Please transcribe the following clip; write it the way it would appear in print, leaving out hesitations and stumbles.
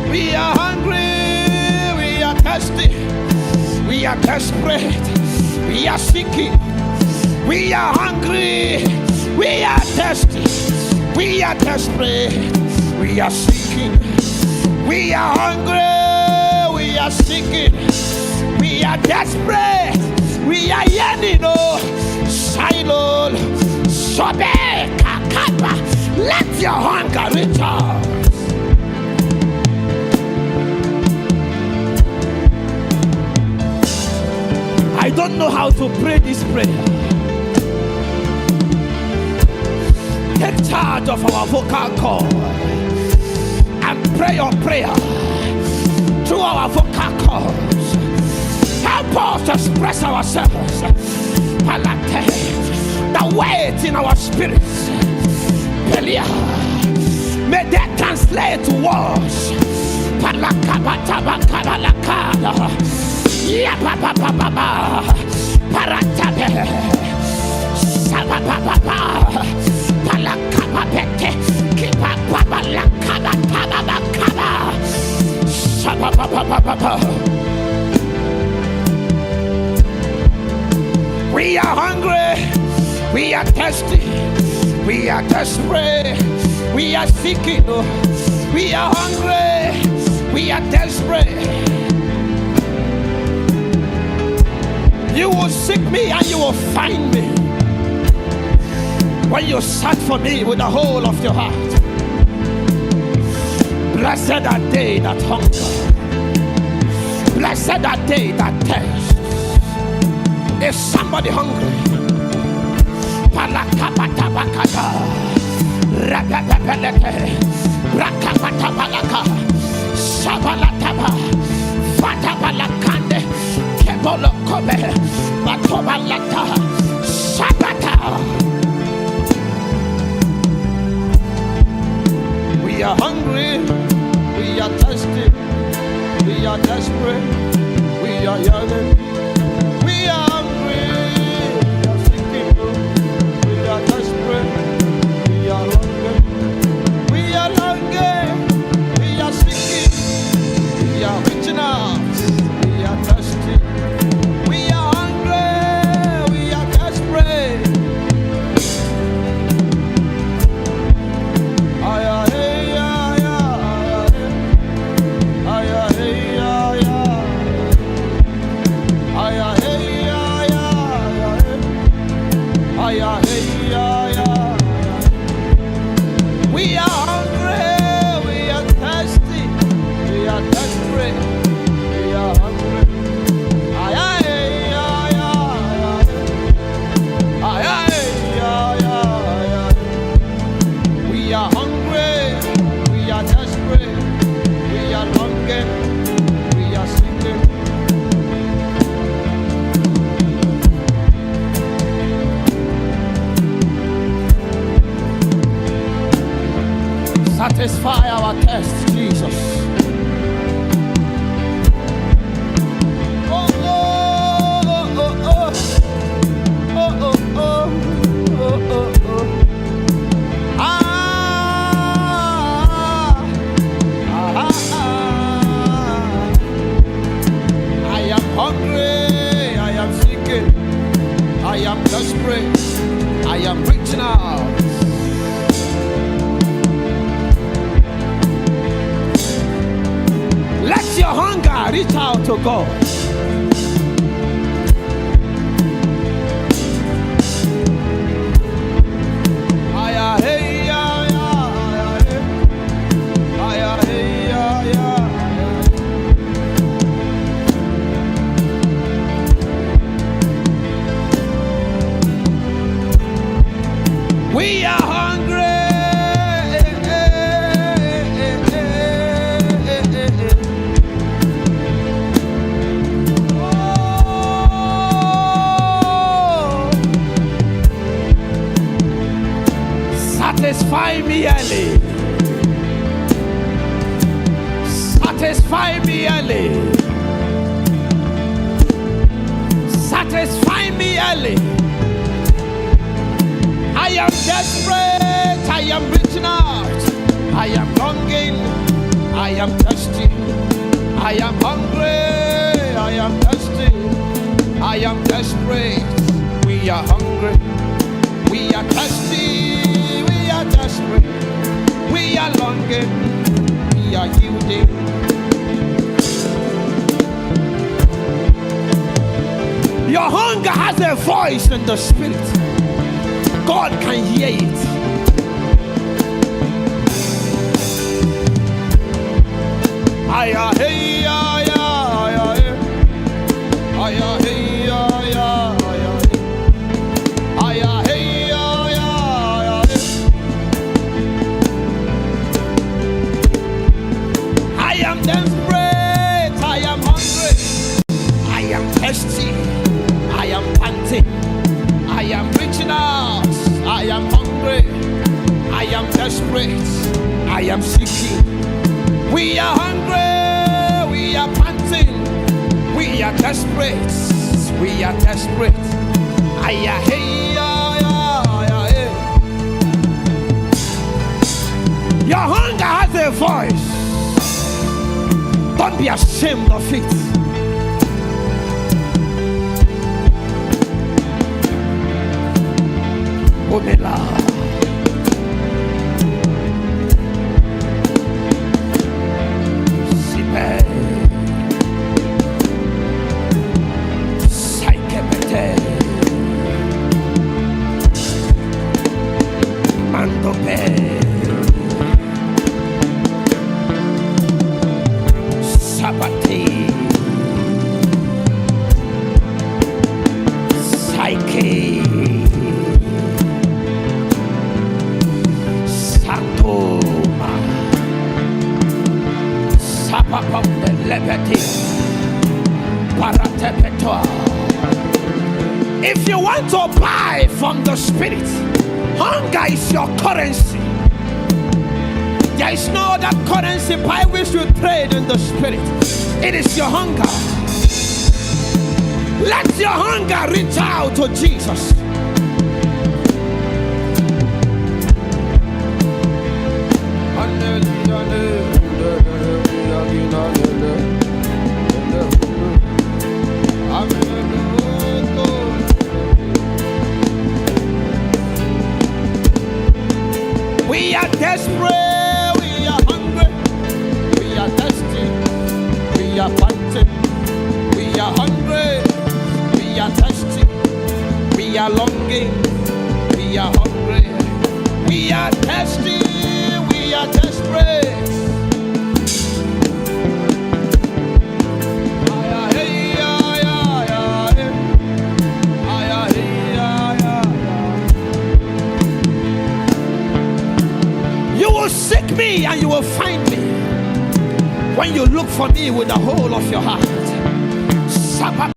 We are hungry, we are thirsty, we are desperate, we are seeking. We are hungry, we are thirsty, we are desperate, we are seeking. We are hungry, we are seeking, we are desperate, we are yearning. Oh, Shiloh, Sobe, Kakaba, let your hunger return. I don't know how to pray this prayer. Take charge of our vocal cord and pray your prayer through our vocal cords. Help us to express ourselves. The weight in our spirits, may they translate to words. We are hungry, we are thirsty, we are desperate, we are seeking. We are hungry, we are desperate. You will seek me and you will find me when you search for me with the whole of your heart. Blessed are they that hunger, blessed are they that thirst. Is somebody hungry? Palakapatabakata, Rakapapeleke, Rakapatabalaka, Sabalataba, Fatabalakande, Kebolokobe, Batobalata, Sabata. We are hungry, we are thirsty, we are desperate, we are yearning. We are hungry, we are seeking, we are desperate, we are longing, we are longing, we are seeking, we are reaching out, we are thirsty, we are hungry, we are desperate. We are hungry, we are thirsty, we are desperate, we are hungry. We are hungry, we are desperate, we are longing, we are seeking. Satisfy our thirst, Jesus. Oh, oh, oh, oh, oh, oh, oh, oh, oh, oh. Ah, ah, ah, ah. I am hungry, I am seeking, I am desperate, I am reaching out. Let your hunger reach out to God. We are hungry, Satisfy me early. Satisfy me early. Satisfy me early. I am desperate. I am reaching out. I am longing. I am thirsty. I am hungry. I am thirsty. I am desperate. We are hungry. We are thirsty. We are desperate. We are longing. We are yielding. Your hunger has a voice in the spirit. God can hear it. Aya hey aya aya aya hey aya aya aya hey aya aya. I am desperate. I am hungry. I am thirsty. I am panting. I am reaching out. I am hungry. I am desperate. I am seeking. We are hungry. We are panting. We are desperate. We are desperate. Ay, ay, ay, ay, ay, ay. Your hunger has a voice. Don't be ashamed of it. Omela. Sipe. Saikepete. Mandope. Sabati. Saike. Santoma. Sapapam de lebeti. Paratepetoa. If you want to buy from the spirit, hunger is your currency. There is no other currency by which you trade in the spirit. It is your hunger. Let your hunger reach out to Jesus. We are desperate. We are hungry. We are thirsty. We are panting. We are hungry. We are thirsty. We are longing. We are hungry. We are thirsty. We are desperate. You will seek me and you will find me when you look for me with the whole of your heart.